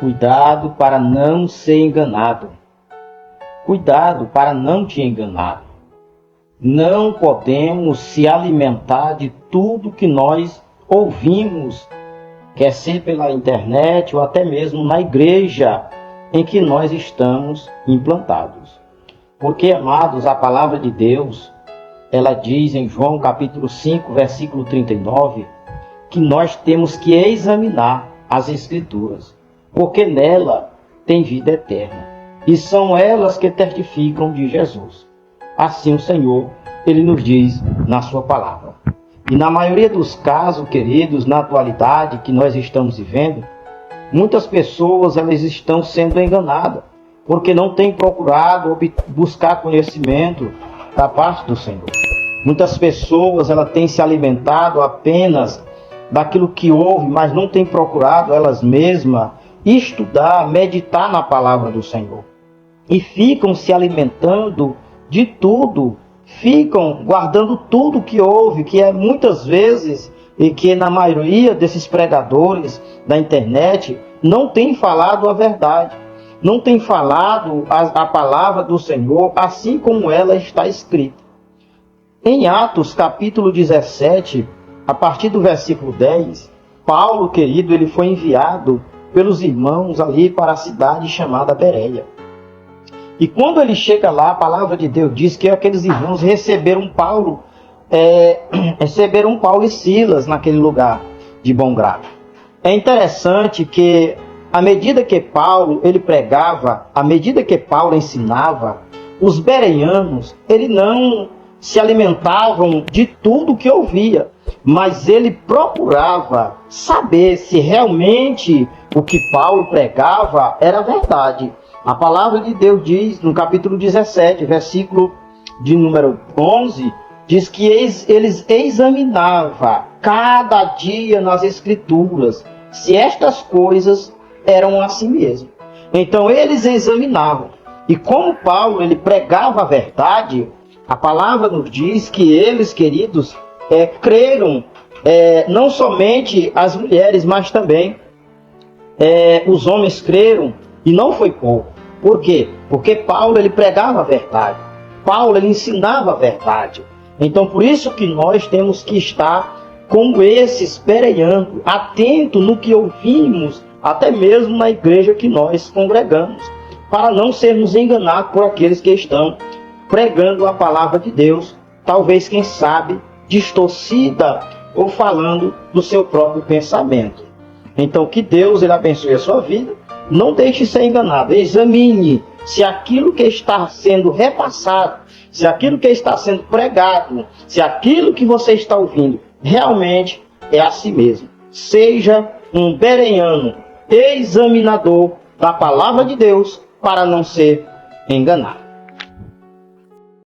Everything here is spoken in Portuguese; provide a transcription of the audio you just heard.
Cuidado para não ser enganado. Cuidado para não te enganar. Não podemos se alimentar de tudo que nós ouvimos, quer ser pela internet ou até mesmo na igreja em que nós estamos implantados. Porque, amados, a palavra de Deus, ela diz em João capítulo 5, versículo 39, que nós temos que examinar as Escrituras, porque nela tem vida eterna, e são elas que testificam de Jesus. Assim o Senhor, Ele nos diz na sua palavra. E na maioria dos casos, queridos, na atualidade que nós estamos vivendo, muitas pessoas elas estão sendo enganadas, porque não têm procurado buscar conhecimento da parte do Senhor. Muitas pessoas elas têm se alimentado apenas daquilo que ouvem, mas não têm procurado elas mesmas estudar, meditar na palavra do Senhor. E ficam se alimentando de tudo, ficam guardando tudo que ouve, que é muitas vezes, e que na maioria desses pregadores da internet não tem falado a verdade, não tem falado a palavra do Senhor assim como ela está escrita. Em Atos capítulo 17, a partir do versículo 10, Paulo, querido, ele foi enviado pelos irmãos ali para a cidade chamada Bereia. E quando ele chega lá, a palavra de Deus diz que aqueles irmãos receberam Paulo e Silas naquele lugar de bom grado. É interessante que à medida que Paulo ele pregava, à medida que Paulo ensinava, os bereanos ele não se alimentavam de tudo que ouvia, mas ele procurava saber se realmente o que Paulo pregava era verdade. A palavra de Deus diz no capítulo 17, versículo de número 11, diz que eles examinavam cada dia nas Escrituras se estas coisas eram assim mesmo. Então eles examinavam. E como Paulo ele pregava a verdade, a palavra nos diz que eles, queridos, creram, não somente as mulheres, mas também os homens creram, e não foi pouco. Por quê? Porque Paulo ele pregava a verdade. Paulo ele ensinava a verdade. Então por isso que nós temos que estar como esses bereanos, atento no que ouvimos, até mesmo na igreja que nós congregamos, para não sermos enganados por aqueles que estão pregando a palavra de Deus, talvez, quem sabe, distorcida ou falando do seu próprio pensamento. Então que Deus ele abençoe a sua vida. Não deixe ser enganado. Examine se aquilo que está sendo repassado, se aquilo que está sendo pregado, se aquilo que você está ouvindo realmente é assim mesmo. Seja um bereano examinador da palavra de Deus para não ser enganado.